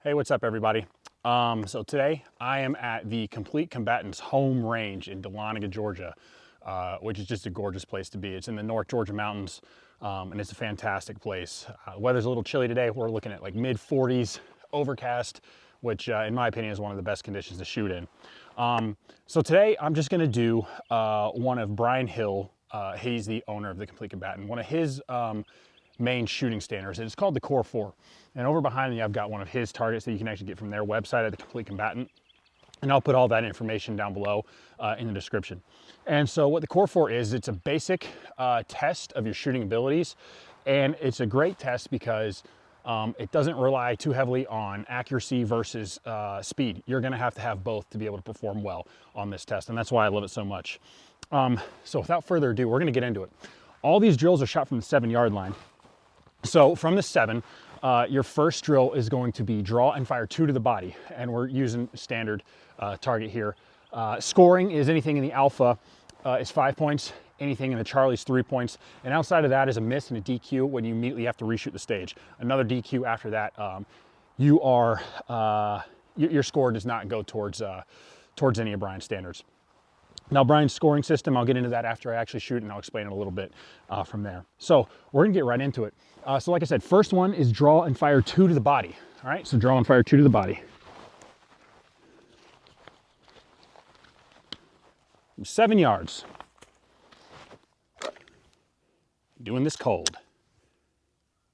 Hey, what's up everybody? So today I am at the Complete Combatant's home range in Dahlonega, Georgia, which is just a gorgeous place to be. It's in the North Georgia mountains, and it's a fantastic place. The weather's a little chilly today. We're looking at like mid 40s, overcast, which in my opinion is one of the best conditions to shoot in. So today I'm just gonna do one of Brian Hill, he's the owner of the Complete Combatant, one of his main shooting standards. It's called the Core 4. And over behind me, I've got one of his targets that you can actually get from their website at the Complete Combatant. And I'll put all that information down below in the description. And so what the Core 4 is, it's a basic test of your shooting abilities. And it's a great test because it doesn't rely too heavily on accuracy versus speed. You're gonna have to have both to be able to perform well on this test. And that's why I love it so much. So without further ado, we're gonna get into it. All these drills are shot from the 7-yard line. So from the 7, your first drill is going to be draw and fire 2 to the body. And we're using standard target here. Scoring is anything in the alpha is 5 points, anything in the Charlie is 3 points. And outside of that is a miss and a DQ when you immediately have to reshoot the stage. Another DQ after that, your score does not go towards any of Brian's standards. Now Brian's scoring system, I'll get into that after I actually shoot and I'll explain it a little bit from there. So we're gonna get right into it. So like I said, first one is draw and fire 2 to the body. All right, so draw and fire 2 to the body. 7 yards. Doing this cold.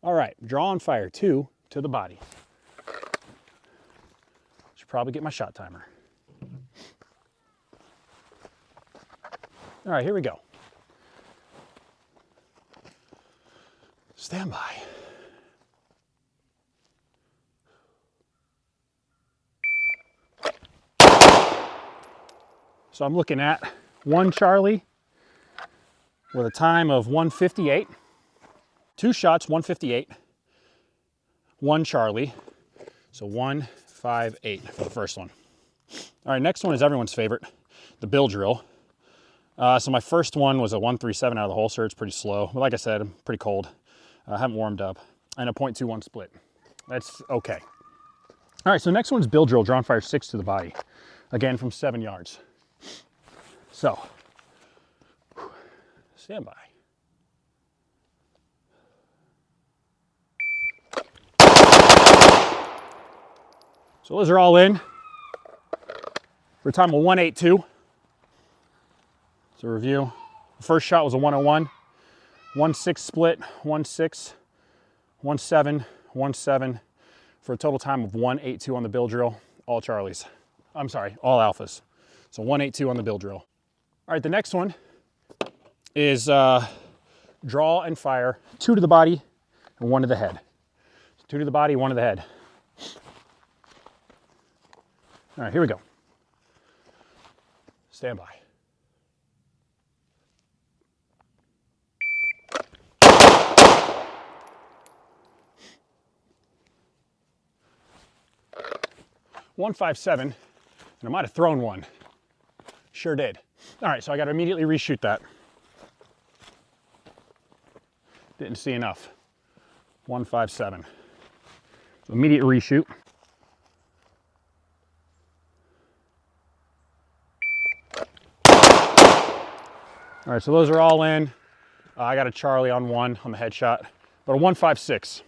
All right, draw and fire 2 to the body. Should probably get my shot timer. All right, here we go. Stand by. So I'm looking at 1 Charlie with a time of 1:58. 2 shots, 1:58. 1 Charlie. So 1:58 for the first one. All right, next one is everyone's favorite, the bill drill. So my first one was a 1.37 out of the holster. It's pretty slow. But like I said, I'm pretty cold. I haven't warmed up. And a .21 split. That's okay. All right, so next one's bill drill, draw and fire 6 to the body. Again, from 7 yards. So, stand by. So those are all in for a time of 182. So review, the first shot was a 101, 1.6 split, 1.6, 1.7, 1.7 for a total time of 182 on the bill drill, all Charlies. I'm sorry, all alphas. So 182 on the bill drill. All right, the next one is draw and fire 2 to the body and 1 to the head. 2 to the body, 1 to the head. All right, here we go. Stand by. .157, and I might have thrown one. Sure did. All right, so I got to immediately reshoot that. Didn't see enough. 157. So immediate reshoot. All right, so those are all in. I got a Charlie on 1 on the headshot, but a 156.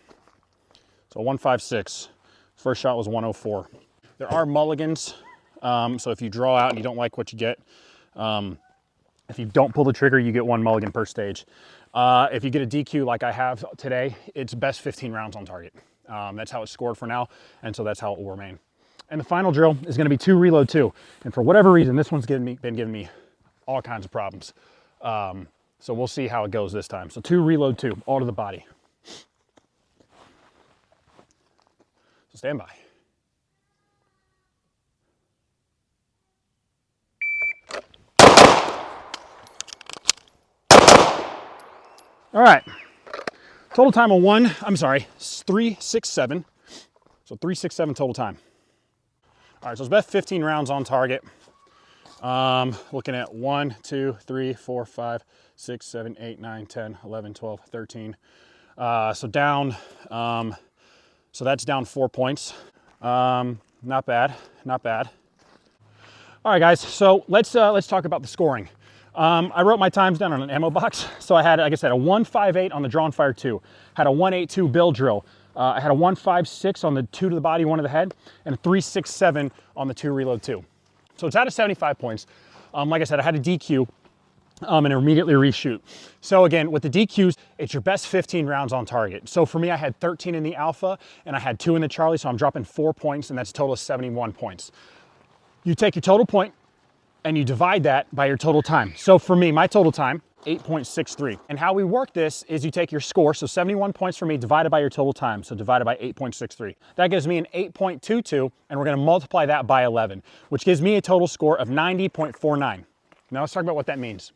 So 156. First shot was 104. There are mulligans, so if you draw out and you don't like what you get, if you don't pull the trigger, you get 1 mulligan per stage. If you get a DQ like I have today, it's best 15 rounds on target. That's how it's scored for now, and so that's how it will remain. And the final drill is going to be 2 reload 2, and for whatever reason, this one's been giving me all kinds of problems. So we'll see how it goes this time. So 2 reload 2, all to the body. So stand by. All right, total time of 3.67. So 3.67 total time. All right, so it's best 15 rounds on target. Looking at 1, 2, 3, 4, 5, 6, 7, 8, 9, 10, 11, 12, 13. So down, so that's down 4 points. Not bad, not bad. All right, guys, so let's talk about the scoring. I wrote my times down on an ammo box. So I had, like I said, a 1.58 on the Drawn Fire 2, had a 1.82 Bill Drill, I had a 1.56 on the 2 to the body, 1 to the head, and a 3.67 on the 2 Reload 2. So it's out of 75 points. Like I said, I had a DQ and immediately reshoot. So again, with the DQs, it's your best 15 rounds on target. So for me, I had 13 in the Alpha and I had 2 in the Charlie, so I'm dropping 4 points, and that's a total of 71 points. You take your total point and you divide that by your total time. So for me, my total time, 8.63. And how we work this is you take your score, so 71 points for me divided by your total time, so divided by 8.63. That gives me an 8.22, and we're gonna multiply that by 11, which gives me a total score of 90.49. Now let's talk about what that means.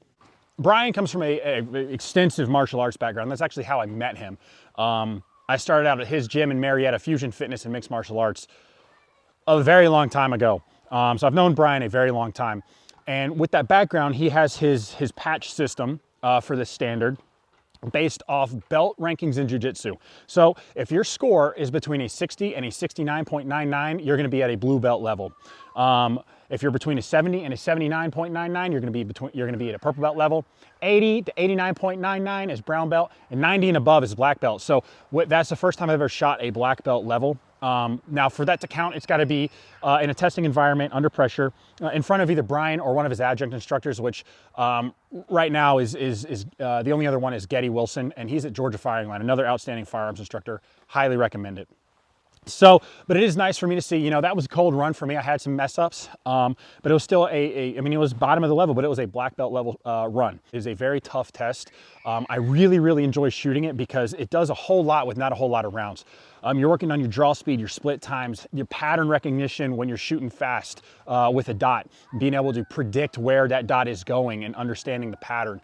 Brian comes from an extensive martial arts background. That's actually how I met him. I started out at his gym in Marietta, Fusion Fitness and Mixed Martial Arts, a very long time ago. So I've known Brian a very long time. And with that background, he has his patch system for this standard based off belt rankings in jiu-jitsu. So if your score is between a 60 and a 69.99, you're gonna be at a blue belt level. If you're between a 70 and a 79.99, you're gonna be at a purple belt level. 80 to 89.99 is brown belt, and 90 and above is black belt. So that's the first time I've ever shot a black belt level. Now for that to count, it's gotta be in a testing environment, under pressure, in front of either Brian or one of his adjunct instructors, which right now is the only other one is Getty Wilson, and he's at Georgia Firing Line, another outstanding firearms instructor. Highly recommend it. So, but it is nice for me to see, you know, that was a cold run for me. I had some mess ups, but it was still I mean, it was bottom of the level, but it was a black belt level run. It is a very tough test. I really enjoy shooting it because it does a whole lot with not a whole lot of rounds. You're working on your draw speed, your split times, your pattern recognition when you're shooting fast with a dot, being able to predict where that dot is going and understanding the pattern.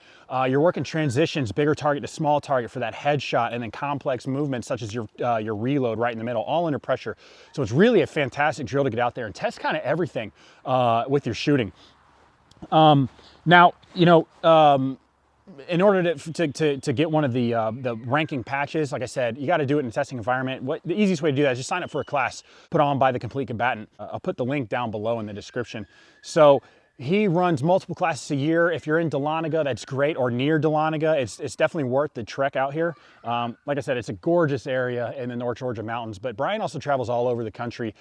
You're working transitions, bigger target to small target for that headshot, and then complex movements such as your reload right in the middle, all under pressure. So it's really a fantastic drill to get out there and test kind of everything with your shooting. Now, you know, in order to get one of the ranking patches, like I said, you got to do it in a testing environment. The easiest way to do that is just sign up for a class put on by the Complete Combatant. I'll put the link down below in the description. So he runs multiple classes a year. If you're in Dahlonega, that's great, or near Dahlonega, it's definitely worth the trek out here. Like I said, it's a gorgeous area in the North Georgia mountains, but Brian also travels all over the country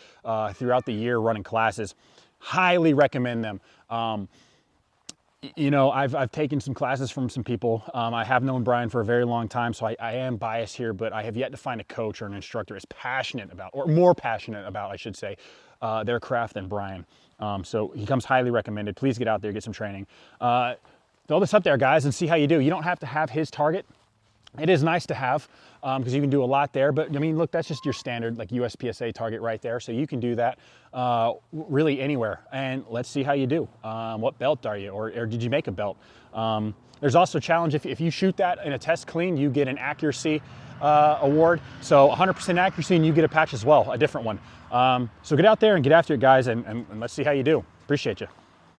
throughout the year running classes. Highly recommend them. You know, I've taken some classes from some people. I have known Brian for a very long time, so I am biased here, but I have yet to find a coach or an instructor as passionate about, or more passionate about, I should say, their craft than Brian. So he comes highly recommended. Please get out there, get some training. Throw this up there, guys, and see how you do. You don't have to have his target. It is nice to have because you can do a lot there, but I mean, look, that's just your standard like USPSA target right there. So you can do that really anywhere, and let's see how you do. What belt are you, or did you make a belt? There's also a challenge if you shoot that in a test clean, you get an accuracy award. So 100% accuracy, and you get a patch as well, a different one. So get out there and get after it, guys, and let's see how you do. Appreciate you.